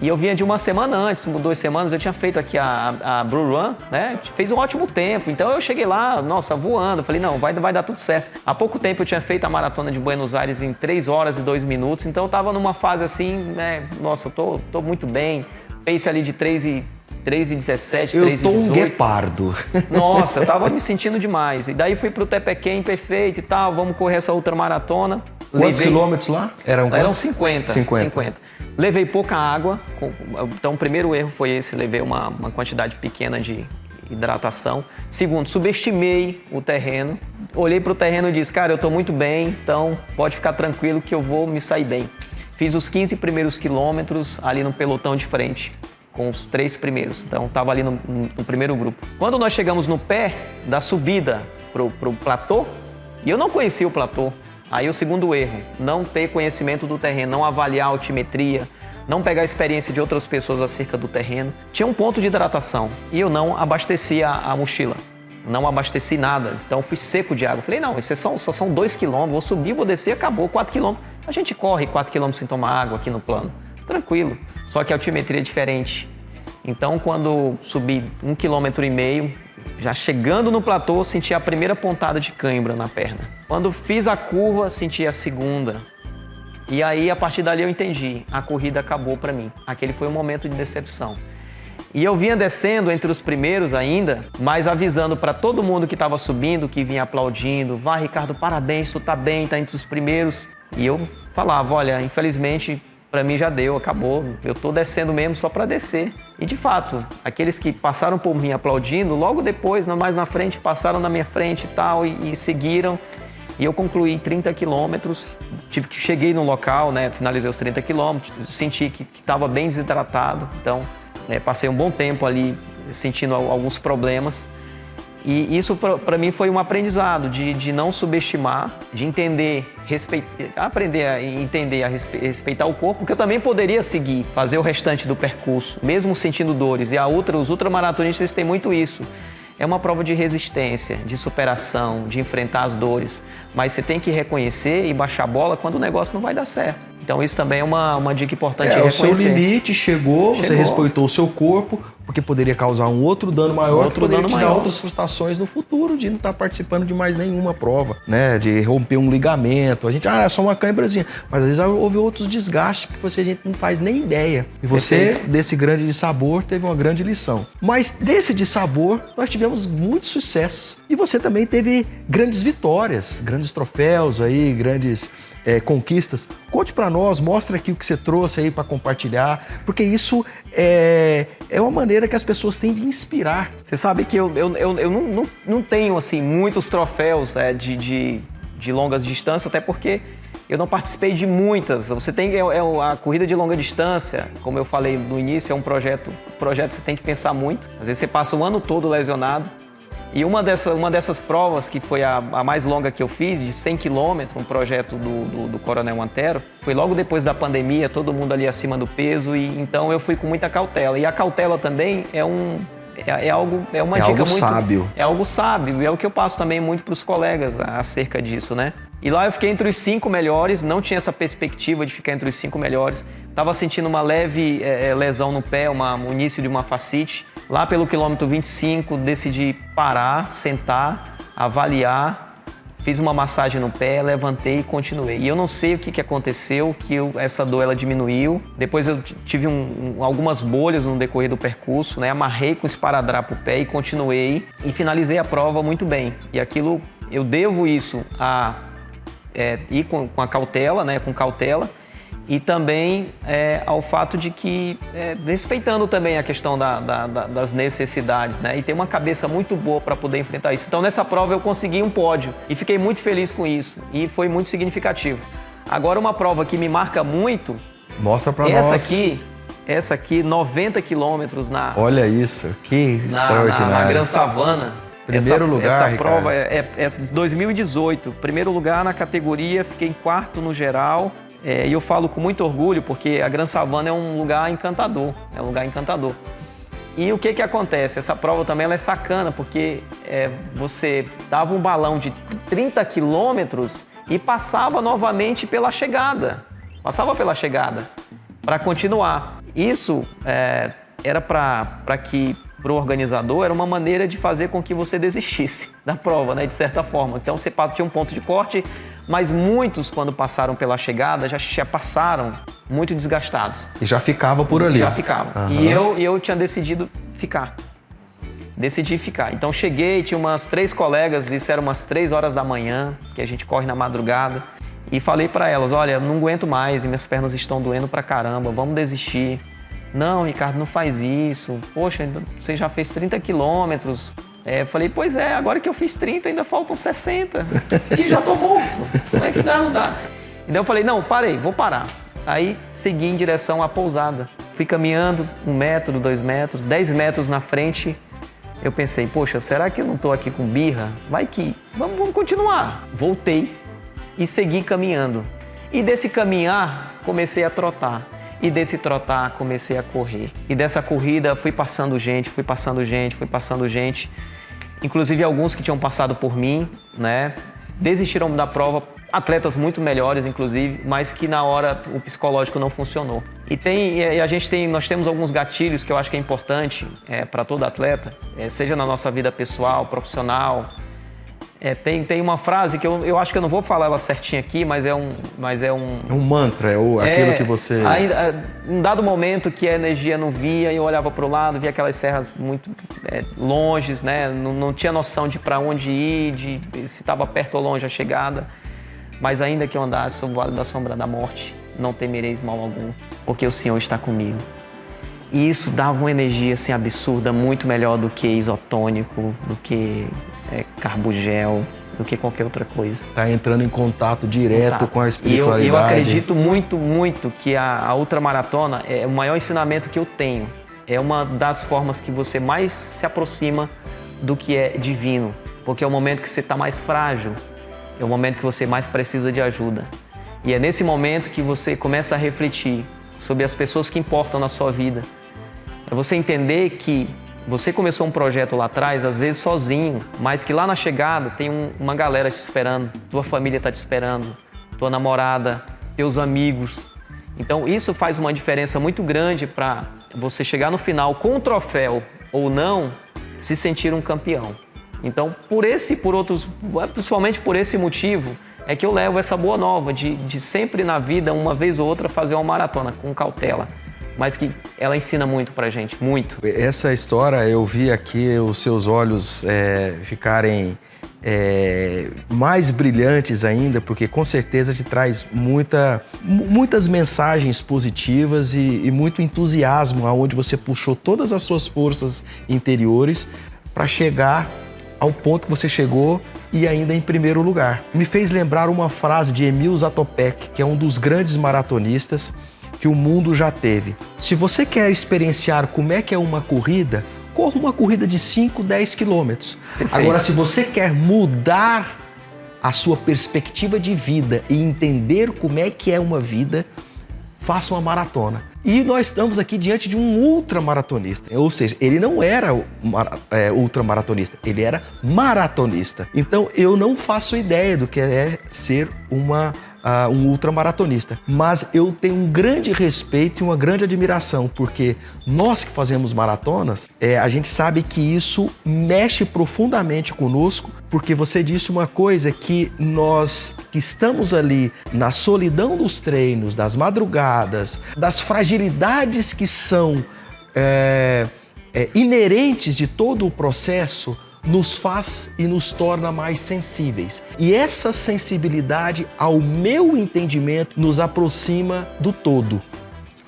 e eu vinha de uma semana antes, 2 semanas, eu tinha feito aqui a Blue Run, né? Fez um ótimo tempo, então eu cheguei lá, nossa, voando, falei, não, vai dar tudo certo. Há pouco tempo eu tinha feito a maratona de Buenos Aires em 3 horas e 2 minutos, então eu tava numa fase assim, né? Nossa, tô muito bem, pace ali de 3,17, 3,18. Eu tô um guepardo. Nossa, eu tava me sentindo demais. E daí fui pro Tepequém, perfeito e tal, vamos correr essa ultramaratona. Quantos quilômetros lá? Eram 50. Levei pouca água, então o primeiro erro foi esse, levei uma quantidade pequena de hidratação. Segundo, subestimei o terreno, olhei para o terreno e disse, cara, eu estou muito bem, então pode ficar tranquilo que eu vou me sair bem. Fiz os 15 primeiros quilômetros ali no pelotão de frente, com os 3 primeiros, então estava ali no primeiro grupo. Quando nós chegamos no pé da subida pro platô, e eu não conhecia o platô, aí o segundo erro, não ter conhecimento do terreno, não avaliar a altimetria, não pegar a experiência de outras pessoas acerca do terreno. Tinha um ponto de hidratação e eu não abasteci a mochila, não abasteci nada, então fui seco de água. Falei, não, isso só são 2 quilômetros, vou subir, vou descer, acabou, 4 quilômetros. A gente corre 4 quilômetros sem tomar água aqui no plano, tranquilo, só que a altimetria é diferente. Então, quando subi 1,5 km, já chegando no platô, senti a primeira pontada de cãibra na perna. Quando fiz a curva, senti a segunda. E aí, a partir dali, eu entendi. A corrida acabou para mim. Aquele foi um momento de decepção. E eu vinha descendo entre os primeiros ainda, mas avisando para todo mundo que estava subindo, que vinha aplaudindo. Vai, Ricardo, parabéns, tu tá bem, tá entre os primeiros. E eu falava, olha, infelizmente, para mim já deu, acabou. Eu tô descendo mesmo só para descer. E de fato, aqueles que passaram por mim aplaudindo, logo depois, mais na frente, passaram na minha frente e tal, e seguiram. E eu concluí 30 quilômetros, cheguei no local, né, finalizei os 30 quilômetros, senti que estava bem desidratado, então passei um bom tempo ali sentindo alguns problemas. E isso para mim foi um aprendizado de não subestimar, de entender, aprender a entender, a respeitar o corpo, porque eu também poderia seguir, fazer o restante do percurso, mesmo sentindo dores. E os ultramaratonistas têm muito isso. É uma prova de resistência, de superação, de enfrentar as dores. Mas você tem que reconhecer e baixar a bola quando o negócio não vai dar certo. Então isso também é uma dica importante de reconhecer. O seu limite chegou, você respeitou o seu corpo, porque poderia causar um outro dano maior, que poderia te dar outras frustrações no futuro de não estar participando de mais nenhuma prova, né? De romper um ligamento. A gente, é só uma cãibrazinha. Mas às vezes houve outros desgastes que a gente não faz nem ideia. E você, desse grande dissabor, teve uma grande lição. Mas desse dissabor, nós tivemos muitos sucessos. E você também teve grandes vitórias, grandes troféus aí, grandes conquistas. Conte pra nós, mostra aqui o que você trouxe aí para compartilhar, porque isso é uma maneira que as pessoas têm de inspirar. Você sabe que eu não tenho assim muitos troféus de longas distâncias, até porque eu não participei de muitas. Você tem a corrida de longa distância, como eu falei no início, é um projeto você tem que pensar muito. Às vezes você passa o ano todo lesionado. E uma dessas provas, que foi a mais longa que eu fiz, de 100 km, um projeto do Coronel Antero, foi logo depois da pandemia, todo mundo ali acima do peso, e então eu fui com muita cautela. E a cautela também é uma dica muito sábio. É algo sábio, e é o que eu passo também muito para os colegas acerca disso, né? E lá eu fiquei entre os 5 melhores, não tinha essa perspectiva de ficar entre os 5 melhores. Estava sentindo uma leve lesão no pé, o início de uma fascite. Lá pelo quilômetro 25, decidi parar, sentar, avaliar, fiz uma massagem no pé, levantei e continuei. E eu não sei o que aconteceu, essa dor ela diminuiu. Depois eu tive algumas bolhas no decorrer do percurso, né? Amarrei com esparadrapo o pé e continuei. E finalizei a prova muito bem. E aquilo, eu devo isso a ir com a cautela, né? Com cautela. E também ao fato de que, respeitando também a questão das necessidades, né? E ter uma cabeça muito boa para poder enfrentar isso. Então, nessa prova eu consegui um pódio e fiquei muito feliz com isso. E foi muito significativo. Agora, uma prova que me marca muito... Mostra para nós. Essa aqui, 90 quilômetros na... Olha isso, que extraordinário. Na Gran Savana. Primeiro lugar, essa prova é 2018. Primeiro lugar na categoria, fiquei em quarto no geral. E eu falo com muito orgulho porque a Gran Savana é um lugar encantador. E o que acontece? Essa prova também ela é sacana porque você dava um balão de 30 quilômetros e passava novamente pela chegada. Para continuar. Isso era para que para o organizador era uma maneira de fazer com que você desistisse da prova, né, de certa forma. Então você tinha um ponto de corte, mas muitos, quando passaram pela chegada, já passaram muito desgastados. E já ficava por ali. Já ficava. Uhum. E eu tinha decidido ficar. Decidi ficar. Então cheguei, tinha umas 3 colegas, isso era umas 3 horas da manhã, que a gente corre na madrugada, e falei para elas, olha, não aguento mais e minhas pernas estão doendo pra caramba, vamos desistir. Não, Ricardo, não faz isso. Poxa, você já fez 30 quilômetros. Falei, pois é, agora que eu fiz 30, ainda faltam 60. E já tô morto. Como é que dá? Não dá. Então eu falei, não, parei, vou parar. Aí segui em direção à pousada. Fui caminhando 1 metro, 2 metros, 10 metros na frente. Eu pensei, poxa, será que eu não tô aqui com birra? Vai que, vamos continuar. Voltei e segui caminhando. E desse caminhar, comecei a trotar. E desse trotar, comecei a correr. E dessa corrida, fui passando gente. Inclusive, alguns que tinham passado por mim, né? Desistiram da prova. Atletas muito melhores, inclusive, mas que na hora o psicológico não funcionou. Nós temos alguns gatilhos que eu acho que é importante para todo atleta, seja na nossa vida pessoal, profissional. Tem uma frase que eu acho que eu não vou falar ela certinha aqui, mas é um mantra, aquilo que você... Um dado momento que a energia não via, eu olhava para o lado, via aquelas serras muito longes, né? Não tinha noção de para onde ir, se estava perto ou longe a chegada. Mas ainda que eu andasse sobre o vale da sombra da morte, não temereis mal algum, porque o Senhor está comigo. E isso dava uma energia assim, absurda, muito melhor do que isotônico, do que carbogel, do que qualquer outra coisa. Está entrando em contato direto com a espiritualidade. E eu acredito muito, muito que a ultramaratona é o maior ensinamento que eu tenho. É uma das formas que você mais se aproxima do que é divino. Porque é o momento que você está mais frágil, é o momento que você mais precisa de ajuda. E é nesse momento que você começa a refletir sobre as pessoas que importam na sua vida. É você entender que você começou um projeto lá atrás, às vezes sozinho, mas que lá na chegada tem uma galera te esperando, tua família está te esperando, tua namorada, teus amigos. Então isso faz uma diferença muito grande para você chegar no final com o troféu ou não, se sentir um campeão. Então principalmente por esse motivo, é que eu levo essa boa nova de sempre na vida, uma vez ou outra, fazer uma maratona com cautela. Mas que ela ensina muito pra gente, muito. Essa história, eu vi aqui os seus olhos ficarem mais brilhantes ainda, porque com certeza te traz muitas mensagens positivas e muito entusiasmo, aonde você puxou todas as suas forças interiores para chegar ao ponto que você chegou e ainda em primeiro lugar. Me fez lembrar uma frase de Emil Zatopek, que é um dos grandes maratonistas que o mundo já teve. Se você quer experienciar como é que é uma corrida, corra uma corrida de 5, 10 quilômetros. Agora, se você quer mudar a sua perspectiva de vida e entender como é que é uma vida, faça uma maratona. E nós estamos aqui diante de um ultramaratonista, ou seja, ele não era ultramaratonista, ele era maratonista. Então eu não faço ideia do que é ser um ultramaratonista, mas eu tenho um grande respeito e uma grande admiração, porque nós que fazemos maratonas, a gente sabe que isso mexe profundamente conosco, porque você disse uma coisa que nós que estamos ali na solidão dos treinos, das madrugadas, das fragilidades que são inerentes de todo o processo, nos faz e nos torna mais sensíveis. E essa sensibilidade, ao meu entendimento, nos aproxima do todo.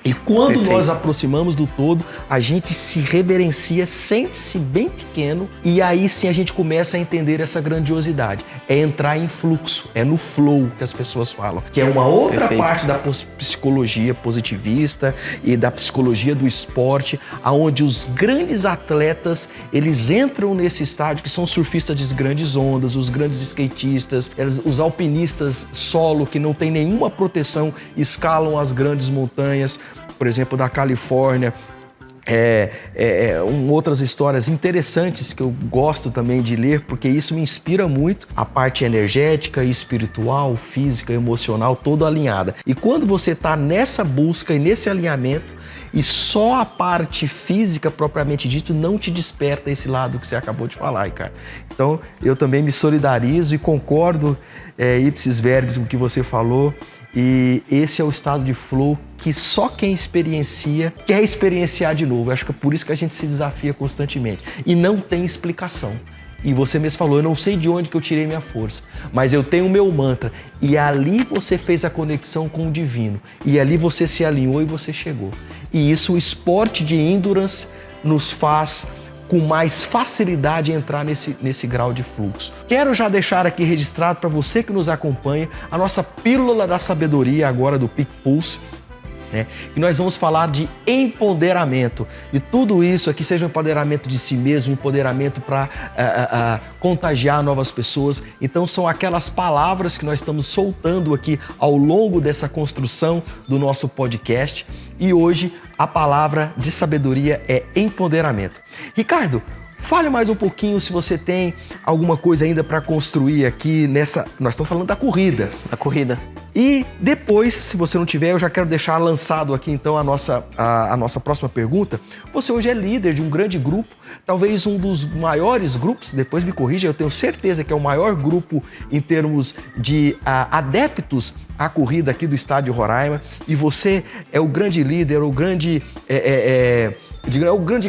E quando nós aproximamos do todo, a gente se reverencia, sente-se bem pequeno e aí sim a gente começa a entender essa grandiosidade. É entrar em fluxo, é no flow que as pessoas falam, que é uma outra parte da psicologia positivista e da psicologia do esporte, onde os grandes atletas, eles entram nesse estágio, que são os surfistas de grandes ondas, os grandes skatistas, os alpinistas solo, que não tem nenhuma proteção, escalam as grandes montanhas, por exemplo, da Califórnia, outras histórias interessantes que eu gosto também de ler, porque isso me inspira muito, a parte energética, espiritual, física, emocional, toda alinhada. E quando você está nessa busca e nesse alinhamento, e só a parte física propriamente dito não te desperta esse lado que você acabou de falar, Ricardo. Então, eu também me solidarizo e concordo ipsis verbis com o que você falou. E esse é o estado de flow que só quem experiencia quer experienciar de novo. Eu acho que é por isso que a gente se desafia constantemente. E não tem explicação. E você mesmo falou, eu não sei de onde que eu tirei minha força, mas eu tenho o meu mantra. E ali você fez a conexão com o divino. E ali você se alinhou e você chegou. E isso, o esporte de endurance nos faz com mais facilidade entrar nesse grau de fluxo. Quero já deixar aqui registrado para você que nos acompanha a nossa pílula da sabedoria agora do Peak Pulse, que nós vamos falar de empoderamento. E tudo isso aqui seja um empoderamento de si mesmo, empoderamento para contagiar novas pessoas. Então são aquelas palavras que nós estamos soltando aqui ao longo dessa construção do nosso podcast. E hoje a palavra de sabedoria é empoderamento. Ricardo, fale mais um pouquinho se você tem alguma coisa ainda para construir aqui nessa... Nós estamos falando da corrida. Da corrida. E depois, se você não tiver, eu já quero deixar lançado aqui então a nossa próxima pergunta. Você hoje é líder de um grande grupo, talvez um dos maiores grupos, depois me corrija, eu tenho certeza que é o maior grupo em termos de adeptos à corrida aqui do estado de Roraima, e você é o grande líder, o grande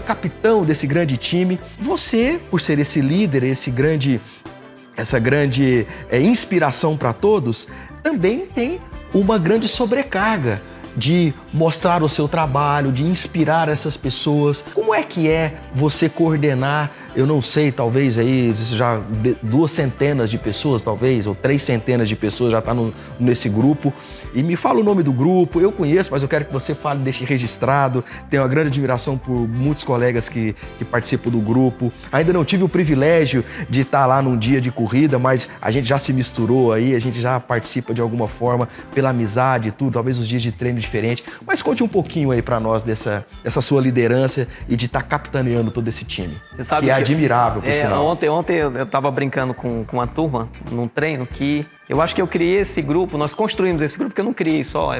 capitão desse grande time. Você, por ser esse líder, essa grande inspiração para todos, também tem uma grande sobrecarga de mostrar o seu trabalho, de inspirar essas pessoas. Como é que é você coordenar eu não sei, talvez aí já 2 centenas de pessoas, talvez, ou 3 centenas de pessoas já estão nesse grupo. E me fala o nome do grupo, eu conheço, mas eu quero que você fale, deixe registrado. Tenho uma grande admiração por muitos colegas que participam do grupo. Ainda não tive o privilégio de estar lá num dia de corrida, mas a gente já se misturou aí, a gente já participa de alguma forma pela amizade e tudo, talvez os dias de treino diferente. Mas conte um pouquinho aí para nós dessa sua liderança e de estar capitaneando todo esse time. Você sabe que é admirável, por sinal. Ontem eu estava brincando com uma turma num treino que eu acho que eu criei esse grupo, nós construímos esse grupo, que eu não criei só,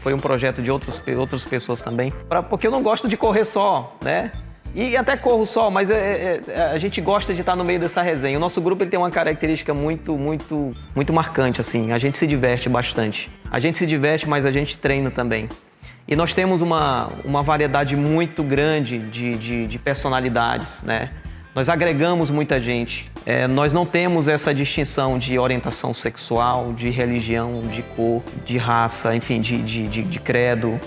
foi um projeto de outras pessoas também, porque eu não gosto de correr só, né? E até corro só, mas a gente gosta de estar no meio dessa resenha. O nosso grupo ele tem uma característica muito marcante, assim, a gente se diverte bastante. A gente se diverte, mas a gente treina também. E nós temos uma variedade muito grande de personalidades, né? Nós agregamos muita gente. Nós não temos essa distinção de orientação sexual, de religião, de cor, de raça, enfim, de credo.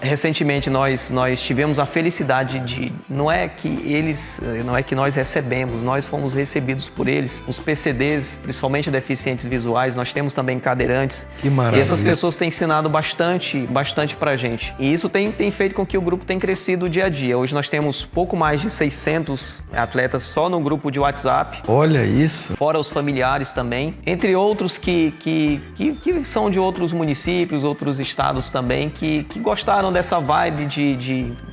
Recentemente nós tivemos a felicidade de... Não é que nós recebemos, nós fomos recebidos por eles. Os PCDs, principalmente deficientes visuais, nós temos também cadeirantes. Que maravilha. E essas pessoas têm ensinado bastante pra gente. E isso tem feito com que o grupo tenha crescido dia a dia. Hoje nós temos pouco mais de 600 atletas só no grupo de WhatsApp. Olha isso. Fora os familiares também. Entre outros que são de outros municípios, outros estados também, que gostaram dessa vibe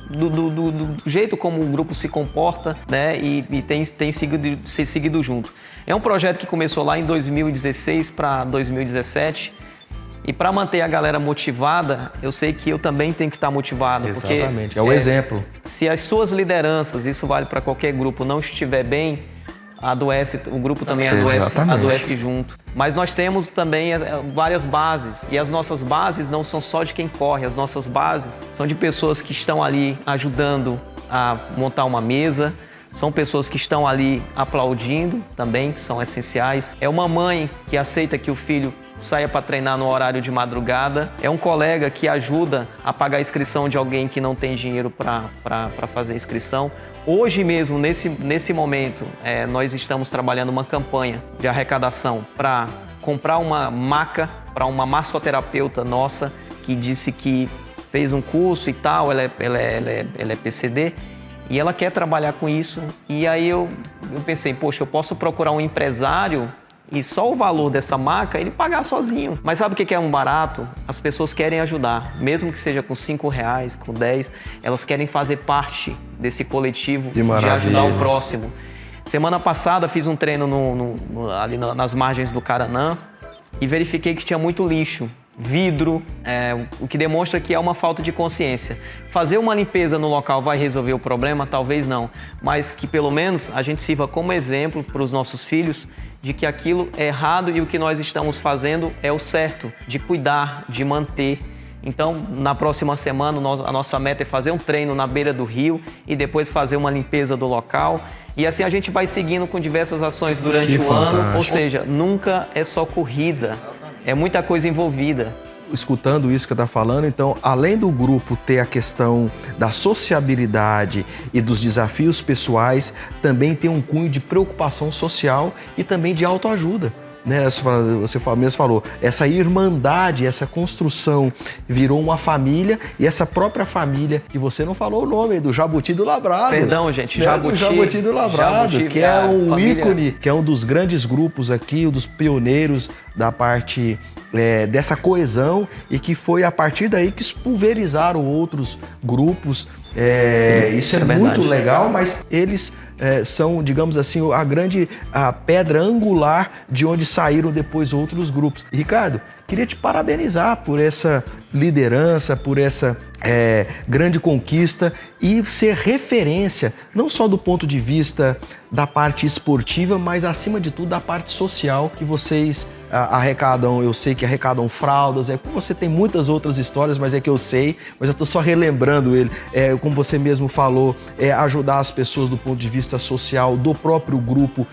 do jeito como o grupo se comporta, né? E tem seguido junto. É um projeto que começou lá em 2016 para 2017. E para manter a galera motivada, eu sei que eu também tenho que estar motivado. Exatamente, porque, é o exemplo. Se as suas lideranças, isso vale para qualquer grupo, não estiver bem, adoece, o grupo também adoece junto. Mas nós temos também várias bases, e as nossas bases não são só de quem corre, as nossas bases são de pessoas que estão ali ajudando a montar uma mesa, são pessoas que estão ali aplaudindo também, que são essenciais. É uma mãe que aceita que o filho saia para treinar no horário de madrugada. É um colega que ajuda a pagar a inscrição de alguém que não tem dinheiro para fazer a inscrição. Hoje mesmo, nesse momento, nós estamos trabalhando uma campanha de arrecadação para comprar uma maca para uma massoterapeuta nossa que disse que fez um curso e tal, ela é PCD. E ela quer trabalhar com isso. E aí eu pensei, poxa, eu posso procurar um empresário e só o valor dessa maca ele pagar sozinho. Mas sabe o que é um barato? As pessoas querem ajudar. Mesmo que seja com R$5, com 10, elas querem fazer parte desse coletivo de ajudar o próximo. Semana passada fiz um treino ali nas margens do Caranã e verifiquei que tinha muito lixo. Vidro, o que demonstra que é uma falta de consciência. Fazer uma limpeza no local vai resolver o problema? Talvez não, mas que pelo menos a gente sirva como exemplo para os nossos filhos de que aquilo é errado e o que nós estamos fazendo é o certo, de cuidar, de manter. Então, na próxima semana, a nossa meta é fazer um treino na beira do rio e depois fazer uma limpeza do local. E assim a gente vai seguindo com diversas ações durante o ano, ou seja, nunca é só corrida. É muita coisa envolvida. Escutando isso que você está falando, então, além do grupo ter a questão da sociabilidade e dos desafios pessoais, também tem um cunho de preocupação social e também de autoajuda. Né? Você mesmo falou, essa irmandade, essa construção virou uma família e essa própria família, que você não falou o nome, do Jabuti do Lavrado. Perdão, gente, né? Jabuti do Lavrado, que é um ícone, que é um dos grandes grupos aqui, um dos pioneiros da parte dessa coesão e que foi a partir daí que pulverizaram outros grupos. Sim, isso é muito legal, mas eles são, digamos assim, a pedra angular de onde saíram depois outros grupos. Ricardo, queria te parabenizar por essa liderança, por essa grande conquista e ser referência, não só do ponto de vista da parte esportiva, mas acima de tudo da parte social que vocês arrecadam. Eu sei que arrecadam fraldas, como você tem muitas outras histórias, mas é que eu sei, mas eu estou só relembrando ele. Como você mesmo falou, ajudar as pessoas do ponto de vista social, do próprio grupo,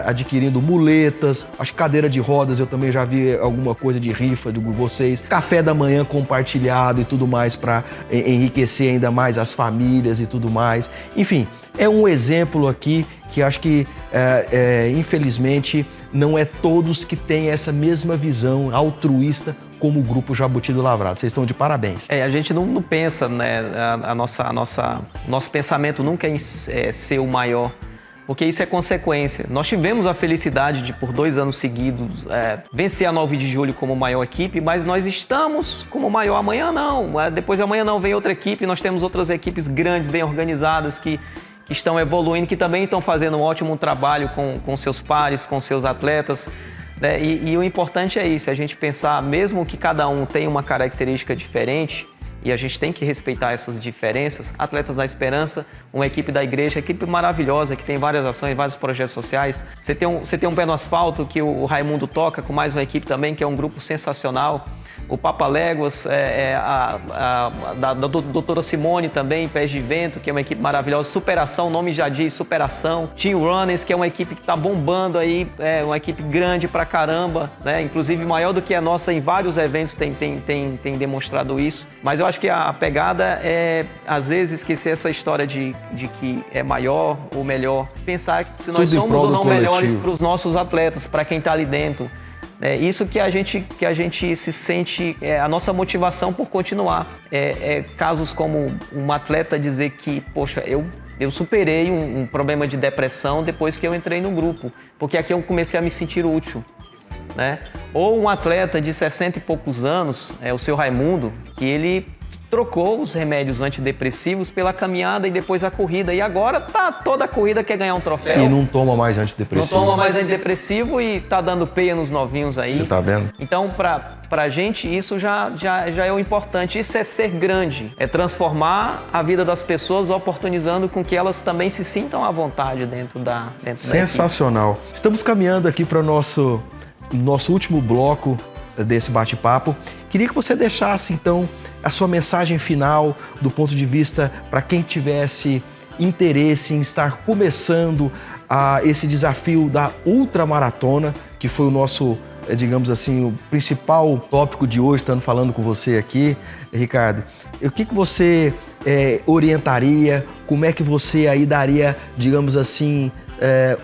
adquirindo muletas, acho que cadeira de rodas, eu também já vi alguma coisa de rifa de vocês, café da manhã compartilhado e tudo mais para enriquecer ainda mais as famílias e tudo mais. Enfim, é um exemplo aqui que acho que, infelizmente, não é todos que têm essa mesma visão altruísta como o Grupo Jabuti do Lavrado. Vocês estão de parabéns. A gente não pensa, né? Nosso pensamento nunca é ser o maior, porque isso é consequência. Nós tivemos a felicidade de, por 2 anos seguidos, vencer a 9 de julho como maior equipe, mas nós estamos como maior. Amanhã não, depois de amanhã não, vem outra equipe. Nós temos outras equipes grandes, bem organizadas, que estão evoluindo, que também estão fazendo um ótimo trabalho com seus pares, com seus atletas. Né? E o importante é isso, a gente pensar, mesmo que cada um tenha uma característica diferente, e a gente tem que respeitar essas diferenças. Atletas da Esperança, uma equipe da igreja, equipe maravilhosa, que tem várias ações, vários projetos sociais. Você tem um Pé no Asfalto, que o Raimundo toca, com mais uma equipe também, que é um grupo sensacional. O Papa Léguas, da doutora Simone também, Pés de Vento, que é uma equipe maravilhosa. Superação, o nome já diz, Superação. Team Runners, que é uma equipe que está bombando aí, uma equipe grande pra caramba, né? Inclusive maior do que a nossa em vários eventos tem demonstrado isso. Mas eu acho que a pegada é, às vezes, esquecer essa história de que é maior ou melhor. Pensar que se nós somos ou não melhores para os nossos atletas, para quem está ali dentro. É isso que a gente se sente, a nossa motivação por continuar. Casos como um atleta dizer que, poxa, eu superei um problema de depressão depois que eu entrei no grupo, porque aqui eu comecei a me sentir útil. Né? Ou um atleta de 60 e poucos anos, o seu Raimundo, que ele trocou os remédios antidepressivos pela caminhada e depois a corrida. E agora toda a corrida quer ganhar um troféu. E não toma mais antidepressivo. Não toma mais antidepressivo e tá dando peia nos novinhos aí. Você tá vendo? Então, pra gente, isso já é o importante. Isso é ser grande. É transformar a vida das pessoas, oportunizando com que elas também se sintam à vontade dentro da Sensacional. Estamos caminhando aqui para o nosso último bloco desse bate-papo. Queria que você deixasse, então, a sua mensagem final do ponto de vista para quem tivesse interesse em estar começando esse desafio da ultramaratona, que foi o nosso, digamos assim, o principal tópico de hoje, estando falando com você aqui, Ricardo. O que você orientaria, como é que você aí daria, digamos assim,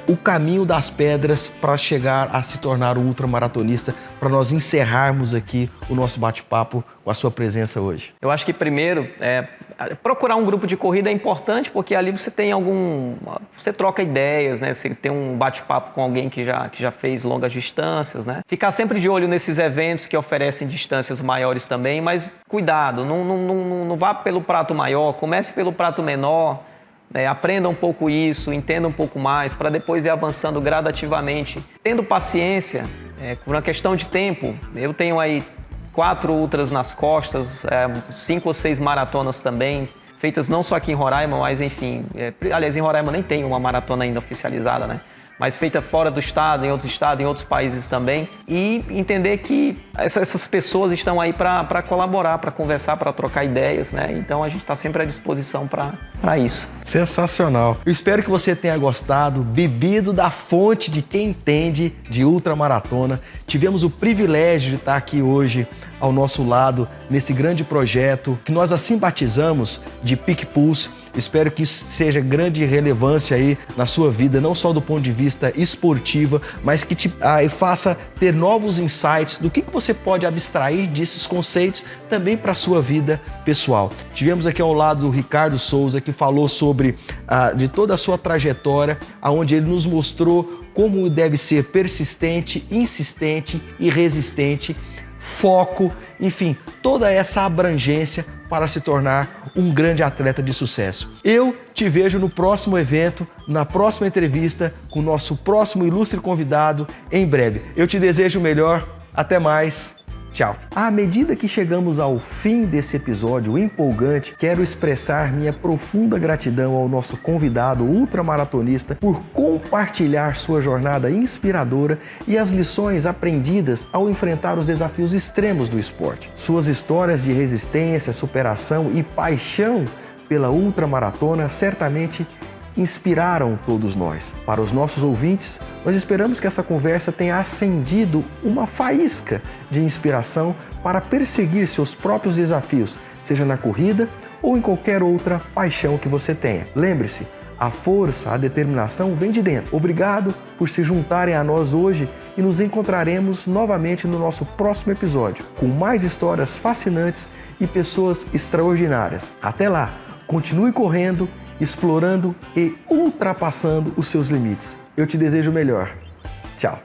o caminho das pedras para chegar a se tornar um ultramaratonista, para nós encerrarmos aqui o nosso bate-papo com a sua presença hoje? Eu acho que primeiro, procurar um grupo de corrida é importante, porque ali você tem você troca ideias, né? Você tem um bate-papo com alguém que já fez longas distâncias, né? Ficar sempre de olho nesses eventos que oferecem distâncias maiores também, mas cuidado, não vá pelo prato maior, comece pelo prato menor. Aprenda um pouco isso, entenda um pouco mais, para depois ir avançando gradativamente. Tendo paciência, por uma questão de tempo, eu tenho aí 4 ultras nas costas, 5 ou 6 maratonas também, feitas não só aqui em Roraima, mas enfim, aliás, em Roraima nem tem uma maratona ainda oficializada, né? Mas feita fora do estado, em outros países também. E entender que essas pessoas estão aí para colaborar, para conversar, para trocar ideias, né? Então a gente está sempre à disposição para isso. Sensacional. Eu espero que você tenha gostado, bebido da fonte de quem entende de ultramaratona. Tivemos o privilégio de estar aqui hoje ao nosso lado nesse grande projeto que nós assim batizamos de Peak Pulse. Espero que isso seja grande relevância aí na sua vida, não só do ponto de vista esportiva, mas que te faça ter novos insights do que você pode abstrair desses conceitos também para a sua vida pessoal. Tivemos aqui ao lado o Ricardo Souza, que falou sobre de toda a sua trajetória, onde ele nos mostrou como deve ser persistente, insistente e resistente, foco, enfim, toda essa abrangência para se tornar um grande atleta de sucesso. Eu te vejo no próximo evento, na próxima entrevista, com o nosso próximo ilustre convidado em breve. Eu te desejo o melhor. Até mais. Tchau. À medida que chegamos ao fim desse episódio empolgante, quero expressar minha profunda gratidão ao nosso convidado ultramaratonista por compartilhar sua jornada inspiradora e as lições aprendidas ao enfrentar os desafios extremos do esporte. Suas histórias de resistência, superação e paixão pela ultramaratona certamente inspiraram todos nós. Para os nossos ouvintes, nós esperamos que essa conversa tenha acendido uma faísca de inspiração para perseguir seus próprios desafios, seja na corrida ou em qualquer outra paixão que você tenha. Lembre-se, A força, a determinação vem de dentro. Obrigado por se juntarem a nós hoje e nos encontraremos novamente no nosso próximo episódio, com mais histórias fascinantes e pessoas extraordinárias. Até lá, continue correndo, explorando e ultrapassando os seus limites. Eu te desejo o melhor. Tchau!